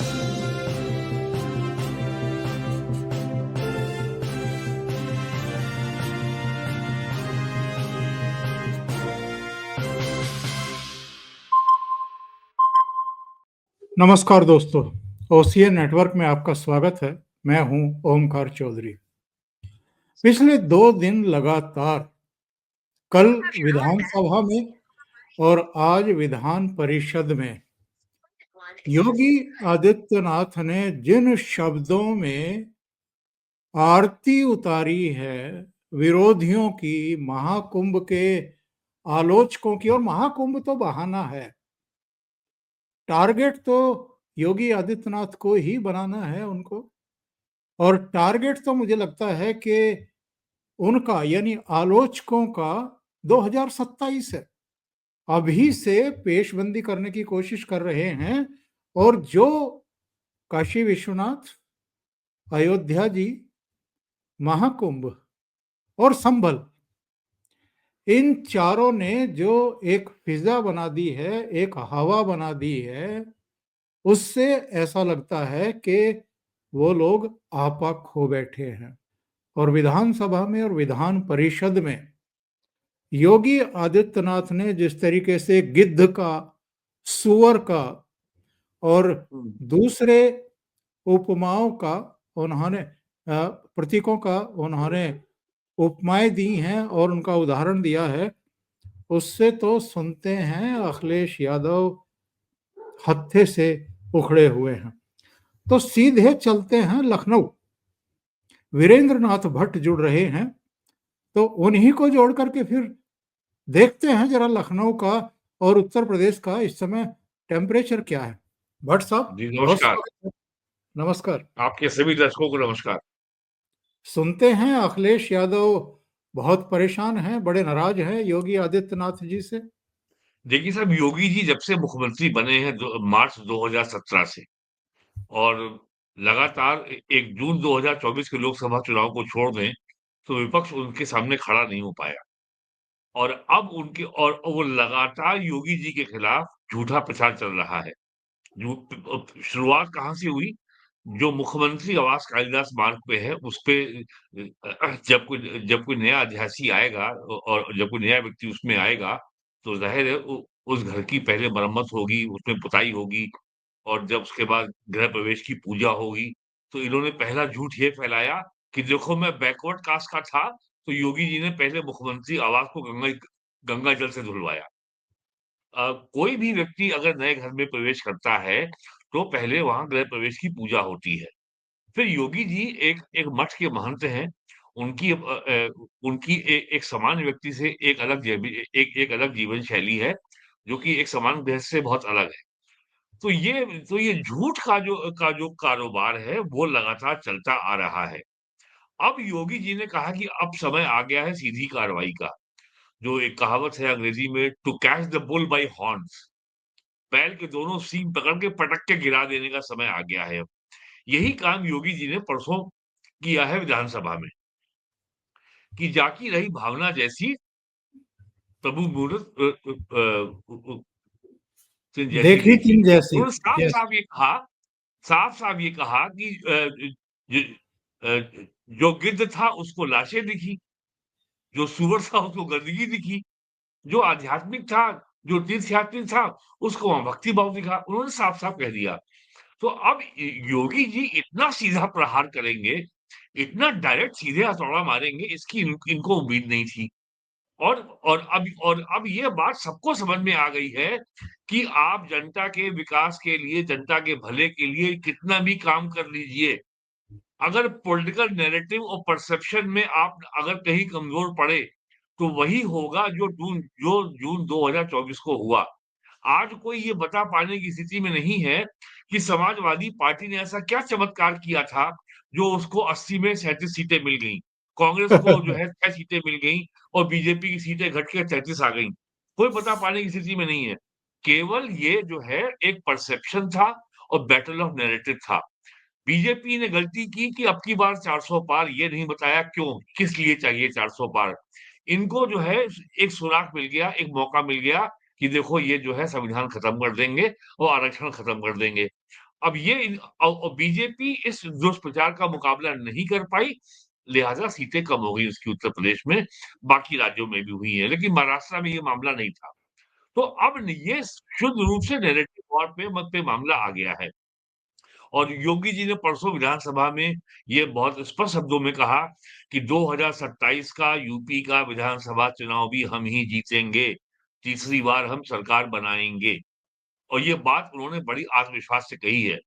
नमस्कार दोस्तों, OCA network में आपका स्वागत है। मैं हूं ओमकार चौधरी। पिछले 2 दिन लगातार कल विधानसभा में और आज विधान परिषद में योगी आदित्यनाथ ने जिन शब्दों में आरती उतारी है विरोधियों की, महाकुंभ के आलोचकों की, और महाकुंभ तो बहाना है, टारगेट तो योगी आदित्यनाथ को ही बनाना है उनको। और टारगेट तो मुझे लगता है कि उनका यानी आलोचकों का 2027 है। अभी से पेशबंदी करने की कोशिश कर रहे हैं। और जो काशी विश्वनाथ, अयोध्या जी, महाकुंभ और संभल, इन चारों ने जो एक फिजा बना दी है, एक हवा बना दी है, उससे ऐसा लगता है कि वो लोग आपा खो बैठे हैं। और विधानसभा में और विधान परिषद में योगी आदित्यनाथ ने जिस तरीके से गिद्ध का, सुअर का और दूसरे उपमाओं का उन्होंने प्रतीकों का उन्होंने उपमाएं दी हैं और उनका उदाहरण दिया है, उससे तो सुनते हैं अखिलेश यादव हत्थे से उखड़े हुए हैं। तो सीधे चलते हैं लखनऊ। वीरेंद्र नाथ भट्ट जुड़ रहे हैं, तो उन्हीं को जोड़ करके फिर देखते हैं जरा लखनऊ का और उत्तर प्रदेश का इस समय टेम्परेचर क्या है। भट्ट साहब, जी बहुत नमस्कार। स्वागत है। नमस्कार। आपके सभी दर्शकों को नमस्कार। सुनते हैं अखिलेश यादव बहुत परेशान हैं, बड़े नाराज हैं योगी आदित्यनाथ जी से। देखिए साहब, योगी जी जब से मुख्यमंत्री बने हैं मार्च 2017 से, और लगातार 1 जून 2024 के लोकसभा चुनाव को छोड़ दें तो विपक्ष उनके सामने खड़ा नहीं हो पाया। और अब उनके और वो लगातार योगी जी के खिलाफ झूठा प्रचार चल रहा है। शुरुआत कहाँ से हुई? जो मुख्यमंत्री आवास कालिदास मार्ग पे है उस पे जब कोई नया अध्यासी आएगा और जब कोई नया व्यक्ति उसमें आएगा, तो ज़ाहिर है उस घर की पहले मरम्मत होगी, उसमें पुताई होगी, और जब उसके बाद गृह प्रवेश की पूजा होगी। तो इन्होंने पहला झूठ ये फैलाया कि देखो मैं बैकवर्ड कास्ट का था, तो योगी जी ने पहले मुख्यमंत्री आवास को गंगा जल से धुलवाया। कोई भी व्यक्ति अगर नए घर में प्रवेश करता है, तो पहले वहाँ गृह प्रवेश की पूजा होती है। फिर योगी जी एक एक मठ के महंत हैं। उनकी एक सामान्य व्यक्ति से एक अलग जीवन शैली है, जो कि एक सामान्य गृहस्थ से बहुत अलग है। तो ये झूठ का जो कारोबार है, वो लगातार चलता आ रहा है। अब योगी जी ने कहा कि अब समय आ गया है सीधी कार्रवाई का। जो एक कहावत है अंग्रेजी में, to catch the bull by horns, बैल के दोनों सींग पकड़ के पटक के गिरा देने का समय आ गया है अब। यही काम योगी जी ने परसों किया है विधानसभा में, कि जाकी रही भावना जैसी, प्रभु मूरत सिंह जैसी देखी देखी। तीन जैसी। उन्होंने यस। साफ-साफ ये कहा कि ज जो गिद्ध था उसको लाशें दिखी, जो सूअर था उसको गंदगी दिखी, जो आध्यात्मिक था, जो तीर्थयात्री था, उसको वहाँ भक्ति भाव दिखा। उन्होंने साफ-साफ कह दिया। तो अब योगी जी इतना सीधा प्रहार करेंगे, इतना डायरेक्ट सीधे हथौड़ा मारेंगे, इसकी इनको उम्मीद नहीं थी। और अब ये बात सबको समझ में आ गई है कि आप जनता के विकास के लिए, जनता के भले के लिए कितना भी काम कर लीजिए, अगर पॉलिटिकल नैरेटिव और परसेप्शन में आप अगर कहीं कमजोर पड़े, तो वही होगा जो जून 2024 को हुआ। आज कोई ये बता पाने की स्थिति में नहीं है कि समाजवादी पार्टी ने ऐसा क्या चमत्कार किया था, जो उसको 80 में 37 सीटें मिल गईं। कांग्रेस को जो है 6 सीटें मिल गईं और बीजेपी की सीटें घट के 33 आ गईं। कोई बता पाने की स्थिति में नहीं है। केवल ये जो है एक परसेप्शन था और बैटल ऑफ नैरेटिव था। बीजेपी ने गलती की कि अब की बार 400 पार, ये नहीं बताया क्यों, किस लिए चाहिए 400 पार। इनको जो है एक सुराग मिल गया, एक मौका मिल गया कि देखो ये जो है संविधान खत्म कर देंगे और आरक्षण खत्म कर देंगे। अब ये बीजेपी इस दुष्प्रचार का मुकाबला नहीं कर पाई, लिहाजा सीटें कम हो गई उसकी उत्तर प्रदेश में, बाकी राज्यों में भी हुई हैं, लेकिन महाराष्ट्र में ये मामला नहीं था। तो अब ये शुद्ध रूप से नैरेटिव वॉर पे मत पे मामला आ गया है। और योगी जी ने परसों विधानसभा में ये बहुत स्पष्ट शब्दों में कहा कि 2027 का यूपी का विधानसभा चुनाव भी हम ही जीतेंगे, तीसरी बार हम सरकार बनाएँगे। और ये बात उन्होंने बड़ी आत्मविश्वास से कही है।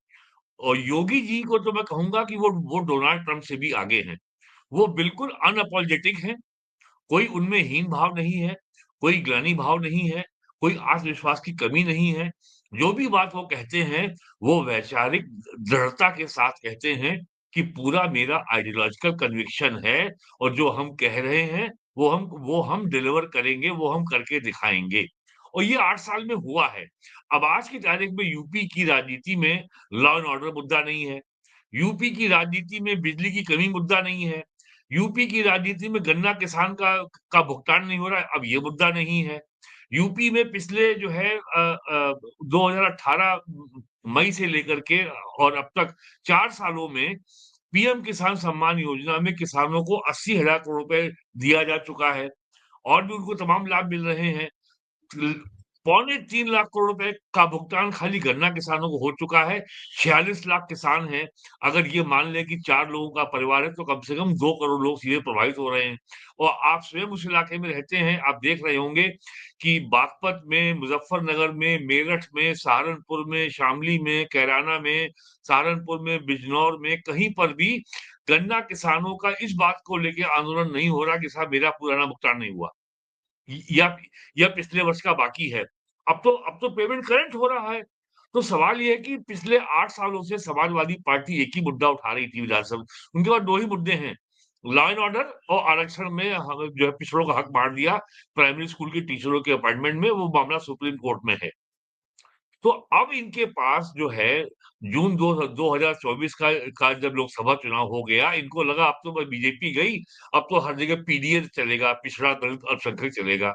और योगी जी को तो मैं कहूँगा कि वो डोनाल्ड ट्रम्प से भी आगे हैं। वो बिल्कुल अनअपोलोजेटिक हैं, कोई उनमें हीन भाव नहीं है, कोई ग्लानि भाव नहीं है, कोई आत्मविश्वास की कमी नहीं है। जो भी बात वो कहते हैं, वो वैचारिक दृढ़ता के साथ कहते हैं कि पूरा मेरा आइडियोलॉजिकल कन्विक्शन है और जो हम कह रहे हैं, वो हम डिलीवर करेंगे, वो हम करके दिखाएँगे। और ये 8 साल में हुआ है। अब आज की तारीख में यूपी की राजनीति में लॉ एंड ऑर्डर मुद्दा नहीं है। यूपी की राजनीति में बिजली की कमी मुद्दा नहीं है। यूपी की राजनीति में गन्ना किसान का भुगतान नहीं हो रहा है, अब ये मुद्दा नहीं है। यूपी में पिछले जो है 2018 मई से लेकर के और अब तक 4 सालों में पीएम किसान सम्मान योजना में किसानों को 80,000 करोड़ रुपए दिया जा चुका है और भी उनको तमाम लाभ मिल रहे हैं। ल पौने 3 लाख करोड़ रुपए का भुगतान खाली गन्ना किसानों को हो चुका है। 46 लाख किसान हैं। अगर ये मान लें कि 4 लोगों का परिवार है तो कम से कम 2 करोड़ लोग सीधे प्रभावित हो रहे हैं। और आप स्वयं उस इलाके में रहते हैं, आप देख रहे होंगे कि बागपत में, मुज़फ्फरनगर में, मेरठ में, सहारनपुर में, शामली में, कैराना में, सहारनपुर में, बिजनौर में, कहीं पर भी गन्ना किसानों का इस बात को लेके आंदोलन नहीं हो रहा कि साहब मेरा पुराना भुगतान नहीं हुआ। या पिछले वर्ष का बाकी है। अब तो पेमेंट करंट हो रहा है। तो सवाल ये है कि पिछले 8 सालों से समाजवादी पार्टी एक ही मुद्दा उठा रही थी विधानसभा। उनके पास 2 ही मुद्दे हैं, लॉ एंड ऑर्डर और आरक्षण में हम जो है पिछड़ों का हक बाँट दिया, प्राइमरी स्कूल के टीचरों के अपॉइंटमेंट में, वो मामला सुप्रीम कोर्ट में है। तो अब इनके पास जो है जून 2024 का जब लोकसभा चुनाव हो गया, इनको लगा अब तो बस बीजेपी गई, अब तो हर जगह पीडीए चलेगा, पिछड़ा दलित अल्पसंख्यक चलेगा।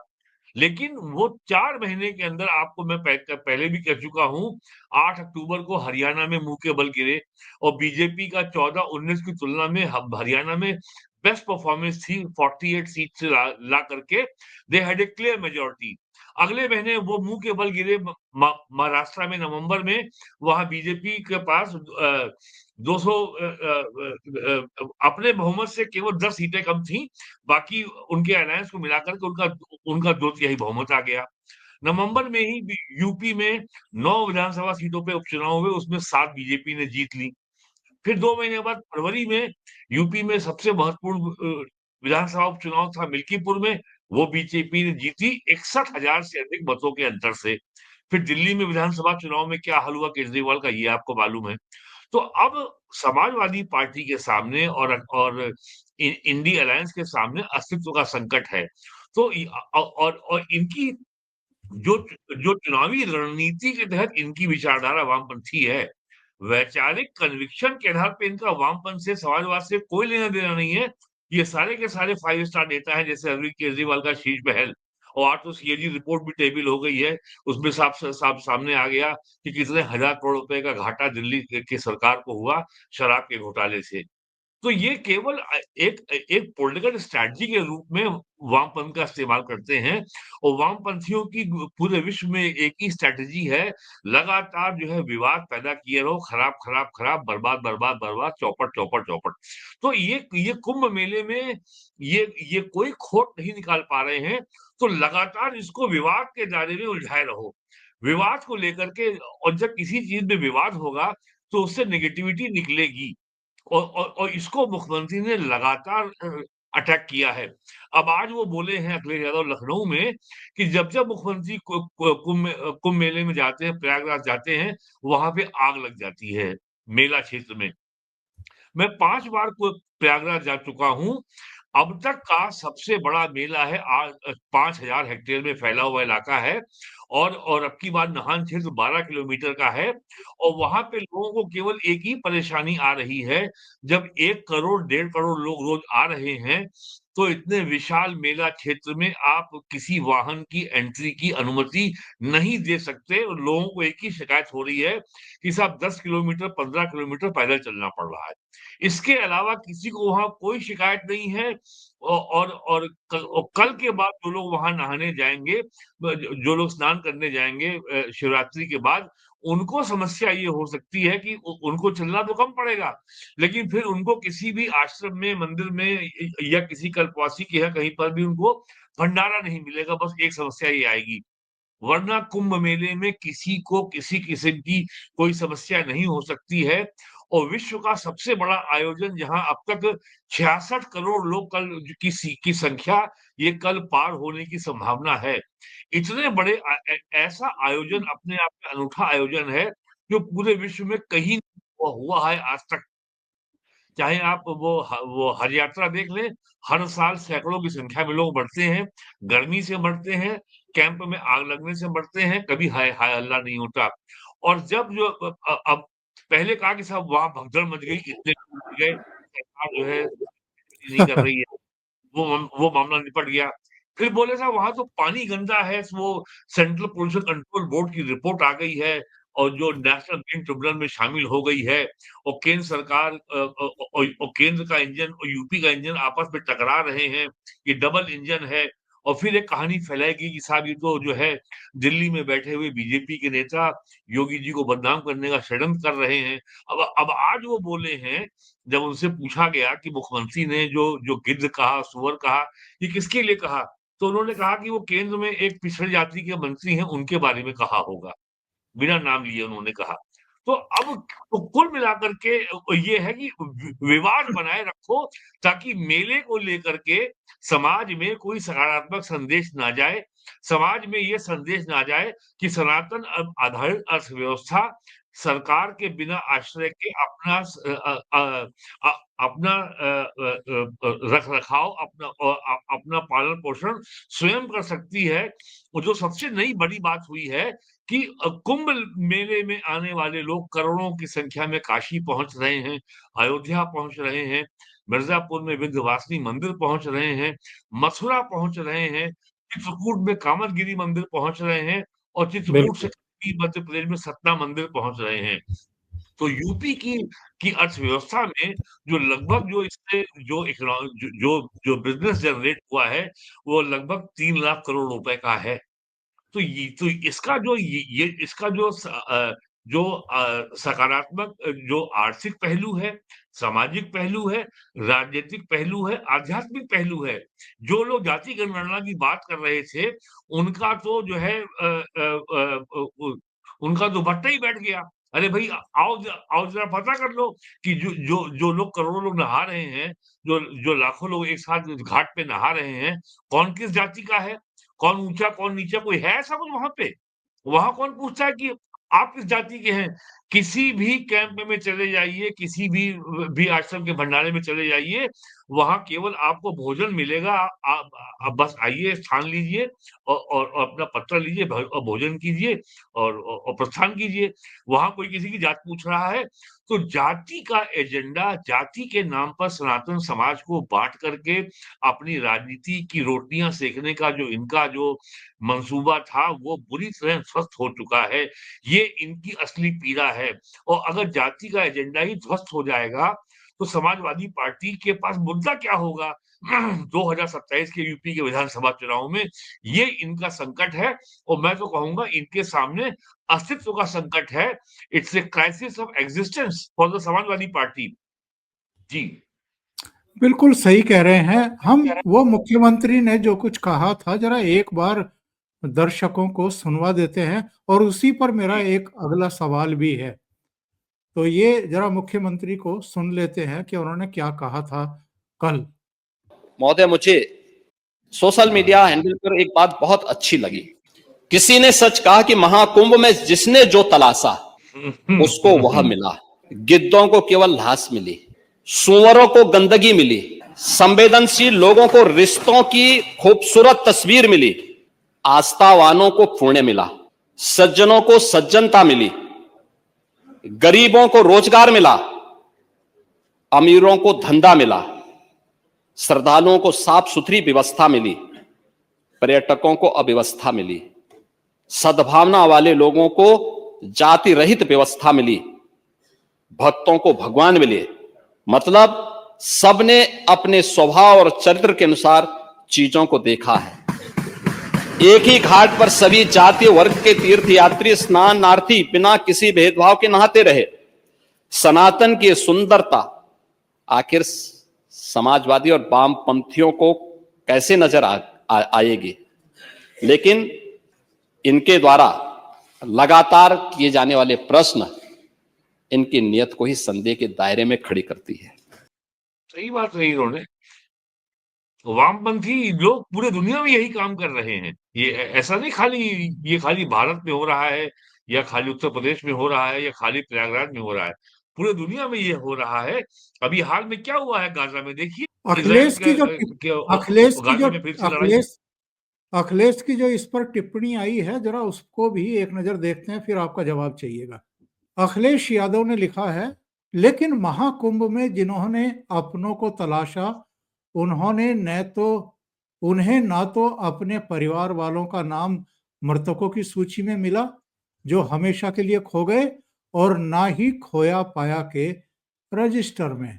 लेकिन वो 4 महीने के अंदर आपको मैं पहले भी कह चुका हूँ, 8 अक्टूबर को हरियाणा में मुँह के बल गिरे और बीजेपी का 14-19 की तुलना में हरियाणा में बेस्ट परफॉर्मेंस थी 48 सीट से ला करके they had a clear majority. अगले महीने वो मुँह के बल गिरे महाराष्ट्र में नवंबर में, वहाँ बीजेपी के पास 200 अपने बहुमत से केवल 10 सीटें कम थी, बाकी उनके अलायंस को मिलाकर के उनका उनका 2 तिहाई बहुमत आ गया। नवंबर में ही यूपी में 9 विधानसभा सीटों पे उपचुनाव हुए, उसमें 7 बीजेपी ने जीत ली। फिर 2 महीने बाद फरवरी में यूपी में सबसे महत्वपूर्ण विधानसभा उपचुनाव था मिल्कीपुर में, वो बीजेपी ने जीती 61,000 से अधिक मतों के अंतर से। फिर दिल्ली में विधानसभा चुनाव में क्या हाल हुआ केजरीवाल का, ये आपको मालूम है। तो अब समाजवादी पार्टी के सामने और इंडी अलायंस के सामने अस्तित्व का संकट है। तो और इनकी जो जो चुनावी रणनीति के तहत इनकी विचारधारा वामपंथी है, वैचारिक कन्विक्शन के आधार पे इनका वामपंथ से, समाजवाद से कोई लेना-देना नहीं है। ये सारे के सारे 5 स्टार नेता हैं, जैसे अरविंद केजरीवाल का शीश महल और आज तो सीएजी रिपोर्ट भी टेबल हो गई है। उसमें साफ सामने आ गया कि कितने हज़ार करोड़ रुपए का घाटा दिल्ली की सरकार को हुआ शराब के घोटाले से। तो ये केवल एक एक पॉलिटिकल स्ट्रैटेजी के रूप में वामपंथ का इस्तेमाल करते हैं और वामपंथियों की पूरे विश्व में एक ही स्ट्रैटेजी है, लगातार जो है विवाद पैदा किए रहो, खराब, खराब, खराब, बर्बाद, बर्बाद, बर्बाद, चौपट, चौपट, चौपट। तो ये कुंभ मेले में ये कोई खोट नहीं निकाल पा रहे हैं, तो लगातार इसको विवाद के दायरे में उलझाए रहो। विवाद को लेकर के और जब किसी चीज़ में विवाद होगा, तो उससे नेगेटिविटी निकलेगी। और इसको मुख्यमंत्री ने लगातार अटैक किया है। अब आज वो बोले हैं अखिलेश यादव लखनऊ में कि जब-जब मुख्यमंत्री कुंभ मेले में जाते हैं, प्रयागराज जाते हैं, वहाँ पे आग लग जाती है, मेला क्षेत्र में। मैं 5 बार प्रयागराज जा चुका हूँ। अब तक का सबसे बड़ा मेला है 5,000 हेक्टेयर में फैला हुआ इलाका है और अब की बार नाहन क्षेत्र 12 किलोमीटर का है और वहाँ पे लोगों को केवल एक ही परेशानी आ रही है, जब 1 करोड़, 1.5 करोड़ लोग रोज़ आ रहे हैं, तो इतने विशाल मेला क्षेत्र में आप किसी वाहन की एंट्री की अनुमति नहीं दे सकते। और लोगों को एक ही शिकायत हो रही है कि साहब 10 किलोमीटर, 15 किलोमीटर पैदल चलना पड़ रहा है। इसके अलावा किसी को वहाँ कोई शिकायत नहीं है। और कल के बाद जो लोग वहाँ नहाने जाएँगे, जो लोग स्नान करने जाएँगे शिवरात्रि के बाद, उनको समस्या ये हो सकती है कि उनको चलना तो कम पड़ेगा, लेकिन फिर उनको किसी भी आश्रम में, मंदिर में या किसी कल्पवासी के यहाँ कहीं पर भी उनको भंडारा नहीं मिलेगा। बस एक समस्या ये आएगी। वरना कुंभ मेले में किसी को किसी किस्म की कोई समस्या नहीं हो सकती है। और विश्व का सबसे बड़ा आयोजन, जहां अब तक 66 करोड़ लोग कल की संख्या ये कल पार होने की संभावना है। इतने बड़े ऐसा आयोजन अपने आप में अनूठा आयोजन है, जो पूरे विश्व में कहीं नहीं हुआ है आज तक। चाहे आप वो हज यात्रा देख लें, हर साल सैकड़ों की संख्या में लोग मरते हैं, गर्मी से मरते हैं, कैंप में आग लगने से मरते हैं, कभी हाय हाय अल्लाह नहीं होता। और जब जो अब पहले कहा कि साहब वहाँ भगदड़ मच गई, इतने लोग मर गए, सरकार जो है नहीं कर रही है, वो मामला निपट गया। फिर बोले साहब वहाँ तो पानी गंदा है, वो सेंट्रल पोल्यूशन कंट्रोल बोर्ड की रिपोर्ट आ गई है और जो नेशनल ग्रीन ट्रिब्यूनल में शामिल हो गई है। और केंद्र सरकार और केंद्र का इंजन और यूपी का इंजन आपस में टकरा रहे हैं, ये डबल इंजन है। और फिर एक कहानी फैलाएगी कि साहब ये तो जो है दिल्ली में बैठे हुए बीजेपी के नेता योगी जी को बदनाम करने का षड्यंत्र कर रहे हैं। अब आज वो बोले हैं, जब उनसे पूछा गया कि मुख्यमंत्री ने जो जो गिद्ध कहा, सूअर कहा, ये किसके लिए कहा? तो उन्होंने कहा कि वो केंद्र में एक पिछड़ी जाति के मंत्री हैं, उनके बारे में कहा होगा। बिना नाम लिए उन्होंने कहा। तो अब तो कुल मिलाकर के ये है कि विवाद बनाए रखो, ताकि मेले को लेकर के समाज में कोई सकारात्मक संदेश ना जाए। समाज में ये संदेश ना जाए कि सनातन आधारित अर्थव्यवस्था सरकार के बिना आश्रय के अपना रख-रखाव, अपना पालन-पोषण स्वयं कर सकती है। और जो सबसे नई बड़ी बात हुई है कि कुंभ मेले में आने वाले लोग करोड़ों की संख्या में काशी पहुँच रहे हैं, अयोध्या पहुँच रहे हैं, मिर्ज़ापुर में विंध्यवासिनी मंदिर पहुँच रहे हैं, मथुरा पहुँच रहे हैं, चित्रकूट में कामदगिरि मंदिर पहुँच रहे हैं और चित्रकूट से बिल्कुल। मध्य प्रदेश में सतना मंदिर पहुँच रहे हैं। तो यूपी की अर्थव्यवस्था में जो लगभग जो इससे जो इकोनॉ जो जो जो बिज़नेस जनरेट हुआ है, वो लगभग 3 लाख करोड़ रुपए का है। तो इसका जो ये इसका जो सकारात्मक जो आर्थिक पहलू है, सामाजिक पहलू है, राजनीतिक पहलू है, आध्यात्मिक पहलू है। जो लोग जाति जनगणना की बात कर रहे थे, उनका तो जो है उनका दुपट्टा ही बैठ गया। अरे भई आओ ज़रा पता कर लो कि जो लोग करोड़ों लोग नहा रहे हैं, जो जो लाखों लोग एक साथ घाट पे नहा रहे हैं, कौन किस जाति का है? कौन ऊँचा, कौन नीचा, कोई है ऐसा कुछ वहाँ पे? वहाँ कौन पूछता है कि आप किस जाति के हैं? किसी भी कैंप में चले जाइए, किसी भी आश्रम के भंडारे में चले जाइए, वहाँ केवल आपको भोजन मिलेगा। आप बस आइए, स्थान लीजिए और अपना पत्र लीजिए, और भोजन कीजिए और प्रस्थान कीजिए। वहाँ कोई किसी की जात पूछ रहा है? तो जाति का एजेंडा, जाति के नाम पर सनातन समाज को बाँट करके अपनी राजनीति की रोटियाँ सेकने का जो इनका जो मंसूबा था, वो बुरी तरह ध्वस्त हो चुका है। ये इनकी असली पीड़ा है। और अगर जाति का एजेंडा ही ध्वस्त हो जाएगा, तो समाजवादी पार्टी के पास मुद्दा क्या होगा? 2027 के यूपी के विधानसभा चुनाव में ये इनका संकट है। और मैं तो कहूँगा इनके सामने अस्तित्व का संकट है। It's a crisis of existence for the Samajwadi Party. जी। बिल्कुल सही कह रहे हैं। हम वो मुख्यमंत्री ने जो कुछ कहा था, ज़रा एक बार दर्शकों को सुनवा देते हैं और उसी पर मेरा जी। एक अगला सवाल भी है। तो ये ज़रा मुख्यमंत्री को सुन लेते हैं कि उन्होंने क्या कहा था कल। महोदय, मुझे सोशल मीडिया हैंडल पर एक बात बहुत अच्छी लगी। किसी ने सच कहा कि महाकुंभ में जिसने जो तलाशा उसको वह मिला। गिद्धों को केवल लाश मिली, सूअरों को गंदगी मिली, संवेदनशील लोगों को रिश्तों की खूबसूरत तस्वीर मिली, आस्थावानों को पुण्य मिला, सज्जनों को सज्जनता मिली, गरीबों को रोजगार मिला, अमीरों को धंधा मिला, श्रद्धालुओं को साफ सुथरी व्यवस्था मिली, पर्यटकों को अव्यवस्था मिली, सद्भावना वाले लोगों को जाति रहित व्यवस्था मिली, भक्तों को भगवान मिले। मतलब सबने अपने स्वभाव और चरित्र के अनुसार चीजों को देखा है। एक ही घाट पर सभी जातीय वर्ग के तीर्थयात्री स्नानार्थी बिना किसी भेदभाव के नहाते रहे। सनातन की सुंदरता आखिर समाजवादी और वामपंथियों को कैसे नजर आएगी, लेकिन इनके द्वारा लगातार किए जाने वाले प्रश्न इनकी नियत को ही संदेह के दायरे में खड़ी करती है। सही बात रही इन्होंने। वामपंथी लोग पूरे दुनिया में यही काम कर रहे हैं। ये ऐसा नहीं ये खाली भारत में हो रहा है, या खाली उत्तर प्रदेश में हो रहा है, या खाली प्रयागराज में हो रहा है। पूरे दुनिया में ये हो रहा है। अभी हाल में क्या हुआ है गाजा में, देखिए अखिलेश की जो गाजा में फिर से लड़ाई। अखिलेश की जो इस पर टिप्पणी आई है, जरा उसको भी एक नजर देखते हैं, फिर आपका जवाब चाहिएगा। अखिलेश यादव ने लिखा है, लेकिन महाकुंभ में जिन्होंने अपनों को तलाशा उन्हें ना तो अपने परिवार वालों का नाम मृतकों की सूची में मिला जो हमेशा के लिए खो गए, और ना ही खोया पाया के रजिस्टर में।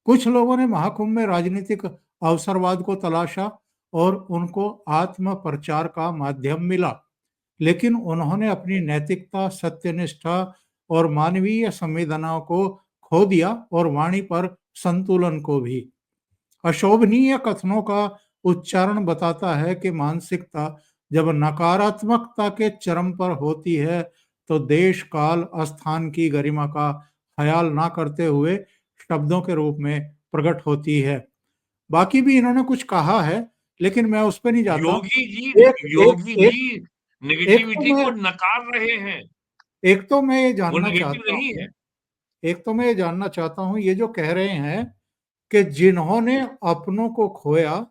कुछ लोगों ने महाकुंभ में राजनीतिक अवसरवाद को तलाशा और उनको आत्म प्रचार का माध्यम मिला, लेकिन उन्होंने अपनी नैतिकता, सत्यनिष्ठा और मानवीय संवेदनाओं को खो दिया, और वाणी पर संतुलन को भी। अशोभनीय कथनों का उच्चारण बताता है कि मानसिकता जब नकारात्मकता के चरम पर होती है तो देश काल स्थान की गरिमा का ख्याल ना करते हुए शब्दों के रूप में प्रकट होती है। बाकी भी इन्होंने कुछ कहा है, लेकिन मैं उस पर नहीं जाता। योगी जी नेगेटिविटी तो को नकार रहे हैं। एक तो मैं ये वो जानना नेगेटिव चाहता नहीं हूँ है। एक तो मैं ये जानना चाहता हूँ, ये जो कह रहे हैं कि जिन्होंने अपनों को खोया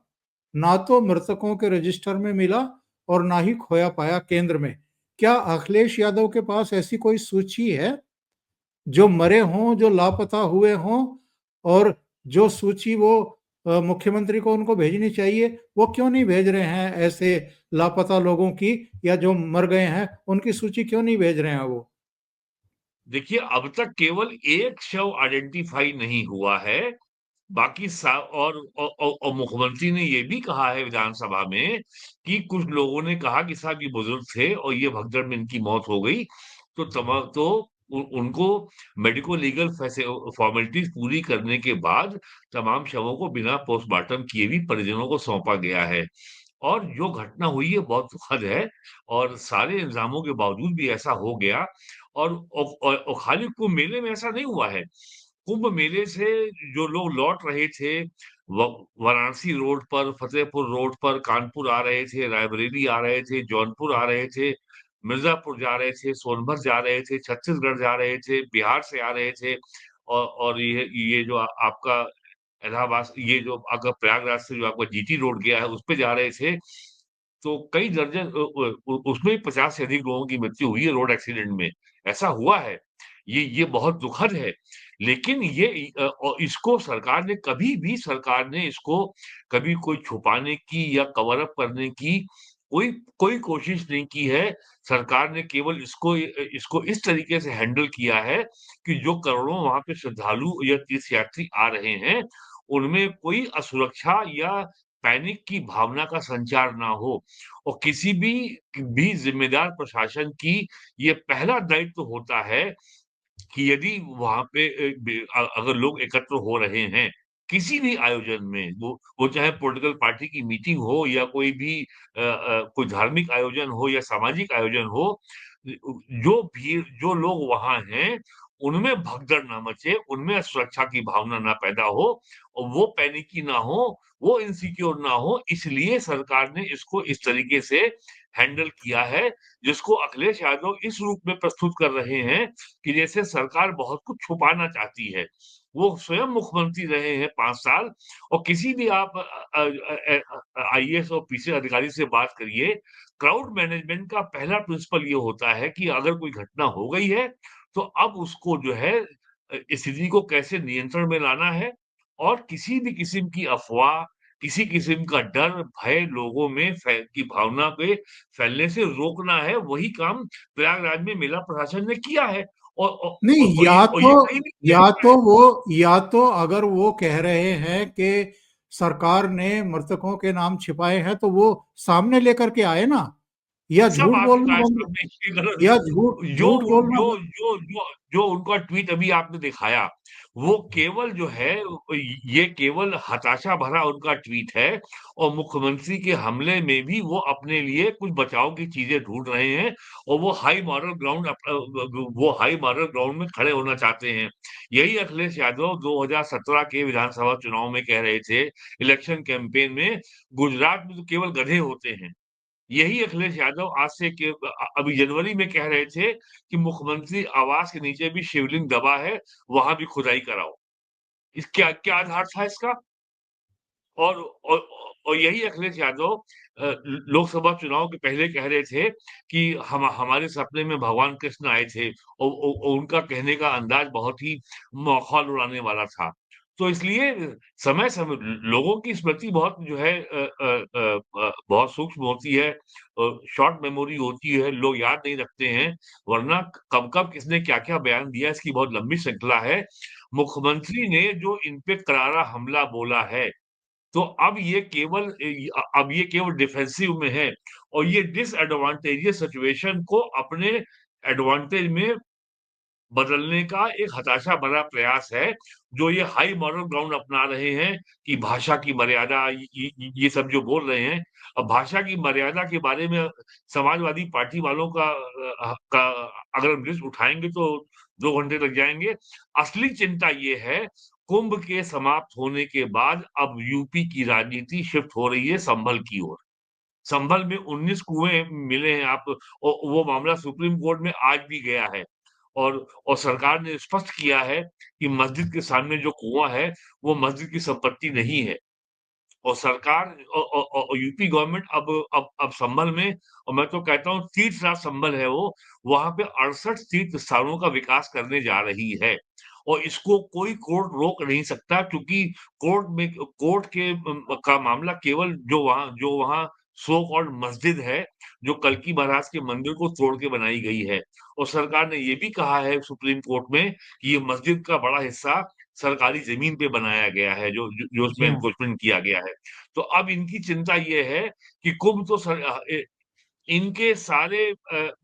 ना तो मृतकों के रजिस्टर में मिला और ना ही खोया पाया केंद्र में, क्या अखिलेश यादव के पास ऐसी कोई सूची है जो मरे हों, जो लापता हुए हों, और जो सूची वो मुख्यमंत्री को उनको भेजनी चाहिए, वो क्यों नहीं भेज रहे हैं? ऐसे लापता लोगों की या जो मर गए हैं उनकी सूची क्यों नहीं भेज रहे हैं वो? देखिए, अब तक केवल एक शव आइडेंटिफाई नहीं हुआ है। बाकी और मुख्यमंत्री ने ये भी कहा है विधानसभा में कि कुछ लोगों ने कहा कि साहब ये बुजुर्ग थे और ये भगदड़ में इनकी मौत हो गई, तो उनको मेडिको लीगल फॉर्मेलिटीज पूरी करने के बाद तमाम शवों को बिना पोस्टमार्टम किए भी परिजनों को सौंपा गया है। और जो घटना हुई है बहुत दुखद है, और सारे इल्जामों के बावजूद भी ऐसा हो गया। और खाली कुंभ मेले में ऐसा नहीं हुआ है। कुंभ मेले से जो लोग लौट रहे थे, वाराणसी रोड पर, फतेहपुर रोड पर, कानपुर आ रहे थे, रायबरेली आ रहे थे, जौनपुर आ रहे थे, मिर्जापुर जा रहे थे, सोनभद्र जा रहे थे, छत्तीसगढ़ जा रहे थे, बिहार से आ रहे थे, और ये जो आपका इलाहाबाद, ये जो आपका प्रयागराज से जो आपका जीटी रोड गया है, उस पे जा रहे थे। तो कई दर्जन उसमें 50 से अधिक लोगों की मृत्यु हुई है रोड एक्सीडेंट में। ऐसा हुआ है। ये बहुत दुखद है। लेकिन इसको सरकार ने इसको कभी कोई छुपाने की या कवर अप करने की कोई कोई कोशिश नहीं की है। सरकार ने केवल इसको इस तरीके से हैंडल किया है कि जो करोड़ों वहाँ पे श्रद्धालु या तीर्थयात्री आ रहे हैं, उनमें कोई असुरक्षा या पैनिक की भावना का संचार ना हो। और किसी भी जिम्मेदार प्रशासन की ये पहला दायित्व होता है कि यदि वहाँ पे अगर लोग एकत्र हो रहे हैं, किसी भी आयोजन में, वो चाहे पॉलिटिकल पार्टी की मीटिंग हो या कोई भी कोई धार्मिक आयोजन हो या सामाजिक आयोजन हो, जो लोग वहाँ हैं, उनमें भगदड़ ना मचे, उनमें सुरक्षा की भावना ना पैदा हो, और वो पैनिकी ना हो, वो इनसिक्योर ना हो, इसलिए सरकार ने इसको इस तरीके से हैंडल किया है, जिसको अखिलेश यादव इस रूप में प्रस्तुत कर रहे हैं कि जैसे सरकार बहुत कुछ छुपाना चाहती है। वो स्वयं मुख्यमंत्री रहे हैं 5 साल, और किसी भी आप आईएएस और पीसीएस अधिकारी से बात करिए, क्राउड मैनेजमेंट का पहला प्रिंसिपल ये होता है कि अगर कोई घटना हो गई है, तो अब उसको जो है स्थिति को कैसे नियंत्रण में लाना है, और किसी भी किस्म की अफवाह, किसी किस्म का डर, भय लोगों में की भावना के फैलने से रोकना है, वही काम प्रयागराज में मेला प्रशासन ने किया है। नहीं, और ये कहीं भी किया गया है। या तो अगर वो कह रहे हैं कि सरकार ने मृतकों के नाम छिपाए हैं तो वो सामने लेकर के आए ना, या सब झूठ आपकी बोलना कार्य बंद, सामने इसलिए गलत या झूठ जो झूठ बोलना जो बंद। जो जो जो उनका ट्वीट अभी आपने दिखाया, वो केवल जो है ये केवल हताशा भरा उनका ट्वीट है और मुख्यमंत्री के हमले में भी वो अपने लिए कुछ बचाव की चीजें ढूंढ रहे हैं और वो हाई मॉरल ग्राउंड में खड़े होना चाहते हैं। यही अखिलेश यादव 2017 के विधानसभा चुनाव में कह रहे थे, इलेक्शन कैंपेन में, गुजरात में तो केवल गधे होते हैं। यही अखिलेश यादव आज से अभी जनवरी में कह रहे थे कि मुख्यमंत्री आवास के नीचे भी शिवलिंग दबा है, वहां भी खुदाई कराओ। इस क्या क्या आधार था इसका? और और और यही अखिलेश यादव लोकसभा चुनाव के पहले कह रहे थे कि हमारे सपने में भगवान कृष्ण आए थे और उनका कहने का अंदाज बहुत ही मखौल उड़ाने वाला था। तो इसलिए समय-समय लोगों की स्मृति बहुत जो है बहुत सूक्ष्म होती है, शॉर्ट मेमोरी होती है, लोग याद नहीं रखते हैं, वरना कब-कब किसने क्या-क्या बयान दिया इसकी बहुत लंबी श्रृंखला है। मुख्यमंत्री ने जो इन पे करारा हमला बोला है, तो अब ये केवल डिफेंसिव में है और ये डिसएडवांटेजियस सिचुएशन को अपने एडवांटेज में बदलने का एक हताशा भरा प्रयास है, जो ये हाई मॉरल ग्राउंड अपना रहे हैं कि भाषा की मर्यादा ये सब जो बोल रहे हैं। अब भाषा की मर्यादा के बारे में समाजवादी पार्टी वालों का अगर हम लिस्ट उठाएँगे तो 2 घंटे लग जाएँगे। असली चिंता ये है, कुंभ के समाप्त होने के बाद अब यूपी की राजनीति शिफ्ट हो रही है संभल की ओर। संभल में 19 कुएँ मिले हैं वो मामला सुप्रीम कोर्ट में आज भी गया है और सरकार ने स्पष्ट किया है कि मस्जिद के सामने जो कुआँ है, वो मस्जिद की संपत्ति नहीं है और सरकार यूपी गवर्नमेंट अब संभल में और मैं तो कहता हूँ तीर्थराज संभल है वो, वहाँ पे 68 तीर्थ स्थानों का विकास करने जा रही है और इसको कोई कोर्ट रोक नहीं सकता क्योंकि कोर्ट का मामला केवल जो वहाँ सो कॉल्ड मस्जिद है, जो कल्की महाराज के मंदिर को तोड़ के बनाई गई है और सरकार ने ये भी कहा है सुप्रीम कोर्ट में कि ये मस्जिद का बड़ा हिस्सा सरकारी ज़मीन पे बनाया गया है, जो जी उसमें हाँ। एन्क्रोचमेंट किया गया है। तो अब इनकी चिंता ये है कि कुंभ तो इनके सारे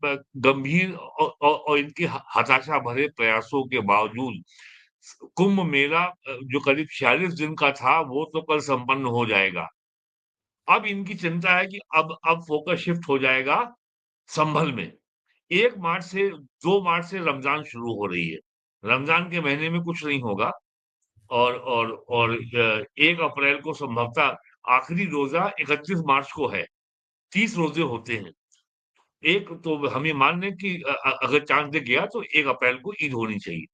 गंभीर और इनके हताशा भरे प्रयासों के बावजूद कुंभ मेला जो करीब 46 दिन का था, वो तो कल संपन्न हो जाएगा। अब इनकी चिंता है कि अब फोकस शिफ्ट हो जाएगा संभल में। 1 मार्च से 2 मार्च से रमज़ान शुरू हो रही है। रमज़ान के महीने में कुछ नहीं होगा और 1 अप्रैल को संभवतः आखिरी रोज़ा 31 मार्च को है। 30 रोज़े होते हैं। एक तो हम ये मान लें कि अगर चाँद दिख गया तो 1 अप्रैल को ईद होनी चाहिए।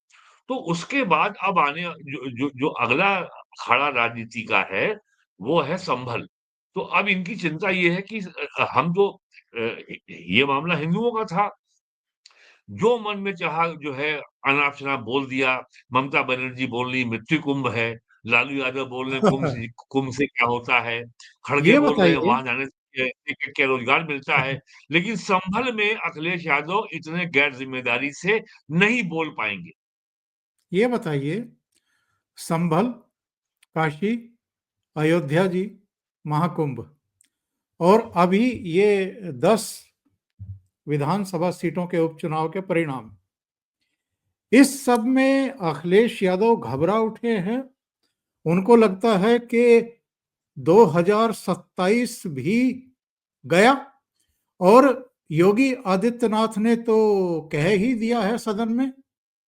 तो उसके बाद अब आने जो अगला अखाड़ा राजनीति का है, वो है संभल। तो अब इनकी चिंता ये है कि हम तो ये मामला हिंदुओं का था। जो मन में चाहा जो है अनाप-शनाप बोल दिया, ममता बनर्जी बोल रही मृत्यु कुंभ है, लालू यादव बोल रहे हैं कुंभ से क्या होता है, खड़गे ये बोल रहे हैं बताइए वहाँ जाने से क्या रोजगार मिलता है। लेकिन संभल में अखिलेश यादव इतने गैर ज़िम्मेदारी से नहीं बोल पाएँगे। ये बताइए, संभल, काशी, अयोध्या जी, महाकुंभ और अभी ये 10 विधानसभा सीटों के उपचुनाव के परिणाम, इस सब में अखिलेश यादव घबरा उठे हैं। उनको लगता है कि 2027 भी गया और योगी आदित्यनाथ ने तो कह ही दिया है सदन में।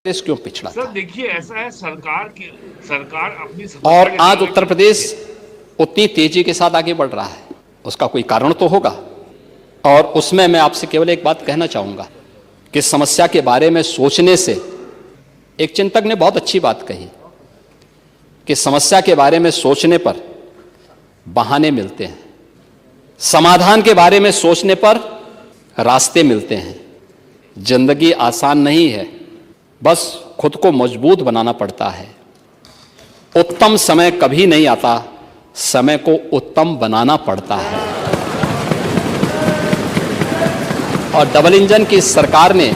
देश क्यों पिछड़ा सर था देखिए ऐसा है सरकार अपनी और समस्या आज उत्तर प्रदेश उतनी तेजी के साथ आगे बढ़ रहा है, उसका कोई कारण तो होगा। और उसमें मैं आपसे केवल एक बात कहना चाहूंगा कि समस्या के बारे में सोचने से, एक चिंतक ने बहुत अच्छी बात कही कि समस्या के बारे में सोचने पर बहाने मिलते हैं, समाधान के बारे में सोचने पर रास्ते मिलते हैं। जिंदगी आसान नहीं है, बस खुद को मजबूत बनाना पड़ता है। उत्तम समय कभी नहीं आता, समय को उत्तम बनाना पड़ता है। और डबल इंजन की सरकार ने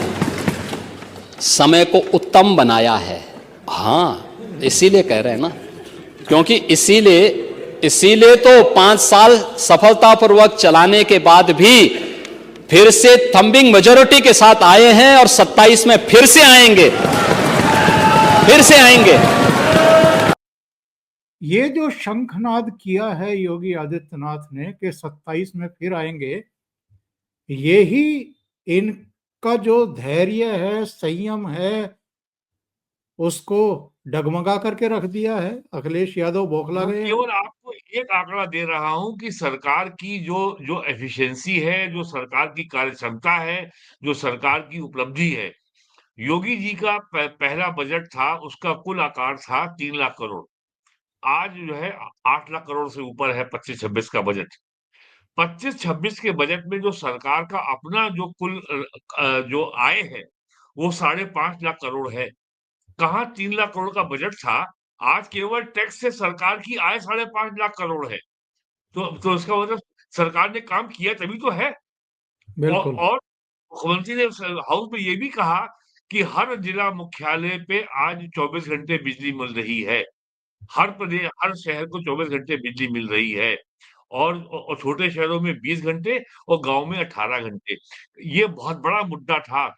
समय को उत्तम बनाया है। हाँ, इसीलिए कह रहे हैं ना, क्योंकि इसीलिए तो 5 साल सफलतापूर्वक चलाने के बाद भी फिर से थंबिंग मेजॉरिटी के साथ आए हैं और 27 में फिर से आएंगे। ये जो शंखनाद किया है योगी आदित्यनाथ ने कि 27 में फिर आएंगे, ये ही इनका जो धैर्य है, संयम है, उसको डगमगा करके रख दिया है। अखिलेश यादव बौखला गए हैं। केवल आपको एक आंकड़ा दे रहा हूं कि सरकार की जो एफिशिएंसी है, जो सरकार की कार्यक्षमता है, जो सरकार की उपलब्धि है। योगी जी का पहला बजट था, उसका कुल आकार था 3 लाख करोड़। आज जो है 8 लाख करोड़ से ऊपर है 25-26 का बजट। 25-26 के बजट में जो सरकार का अपना जो कुल जो आय है, वो 5.5 लाख करोड़ है। कहाँ 3 लाख करोड़ का बजट था, आज केवल टैक्स से सरकार की आय 5.5 लाख करोड़ है। तो इसका मतलब सरकार ने काम किया तभी तो है। बिल्कुल। और मुख्यमंत्री ने हाउस में ये भी कहा कि हर जिला मुख्यालय पे आज 24 घंटे बिजली मिल रही है। हर शहर को 24 घंटे बिजली मिल रही है। और छोटे शहरों में 20 घंटे और गाँव में 18 घंटे। ये बहुत बड़ा मुद्दा था।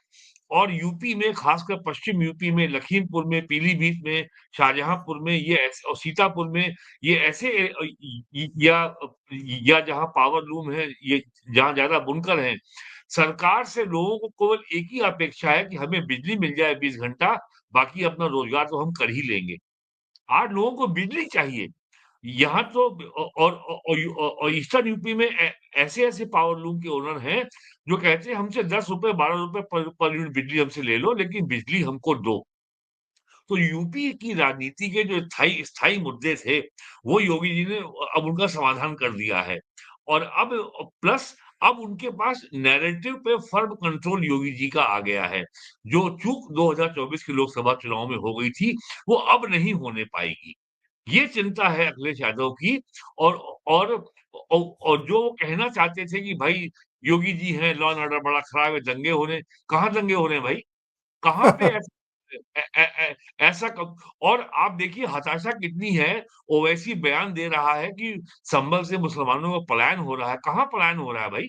और यूपी में, खासकर पश्चिम यूपी में, लखीमपुर में, पीलीभीत में, शाहजहांपुर में और सीतापुर में ये ऐसे या जहाँ पावर लूम है, ये जहाँ ज्यादा बुनकर हैं, सरकार से लोगों को केवल एक ही अपेक्षा है कि हमें बिजली मिल जाए 20 घंटा, बाकी अपना रोजगार तो हम कर ही लेंगे। आज लोगों को बिजली चाहिए। यहाँ तो और ईस्टर्न यूपी में ऐसे-ऐसे पावर लूम के ओनर हैं, जो कहते हैं हमसे ₹10 ₹12 पर यूनिट बिजली हमसे ले लो, लेकिन बिजली हमको दो। तो यूपी की राजनीति के जो स्थायी मुद्दे थे, वो योगी जी ने अब उनका समाधान कर दिया है। और अब उनके पास नैरेटिव पे फर्म कंट्रोल योगी जी का आ गया है। जो चूक 2024 के लोकसभा चुनाव में हो गई थी, वो अब नहीं होने पाएगी। ये चिंता है अखिलेश यादव की। और और और जो वो कहना चाहते थे कि भाई योगी जी हैं, लॉ एंड ऑर्डर बड़ा खराब है, दंगे हो रहे हैं। कहाँ दंगे हो रहे हैं भाई? कहाँ पे ऐ ऐ ऐ ऐसा कब? और आप देखिए हताशा कितनी है। ओवैसी बयान दे रहा है कि संभल से मुसलमानों का पलायन हो रहा है। कहाँ पलायन हो रहा है भाई?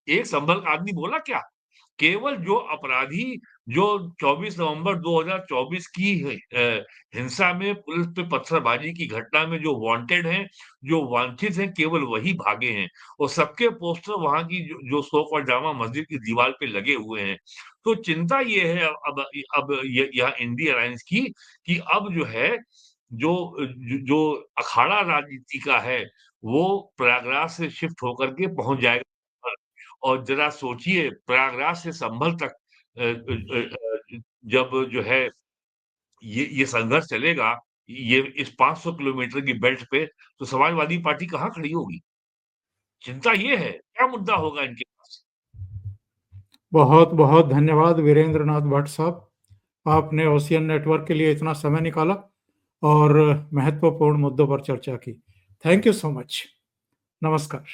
एक संभल का आदमी बोला क्या? केवल जो अपराधी जो 24 नवंबर 2024 की हिंसा में पुलिस पे पत्थरबाजी की घटना में जो वांटेड हैं, जो वांछित हैं, केवल वही भागे हैं। और सबके पोस्टर वहाँ की जो सो कॉल्ड जामा मस्जिद की दीवार पे लगे हुए हैं। तो चिंता ये है अब य यहाँ इंडी अलायंस की कि अब जो है जो जो अखाड़ा राजनीति का है, वो प्रयागराज से शिफ्ट होकर के पहुँच जाएगा। और ज़रा सोचिए प्रयागराज से संभल तक जब जो है ये संघर्ष चलेगा, ये इस 500 किलोमीटर की बेल्ट पे, तो समाजवादी पार्टी कहाँ खड़ी होगी? चिंता ये है, क्या मुद्दा होगा इनके पास? बहुत बहुत धन्यवाद वीरेंद्र नाथ भट्ट साहब, आपने ओशियन नेटवर्क के लिए इतना समय निकाला और महत्वपूर्ण मुद्दों पर चर्चा की। Thank you so much. नमस्कार।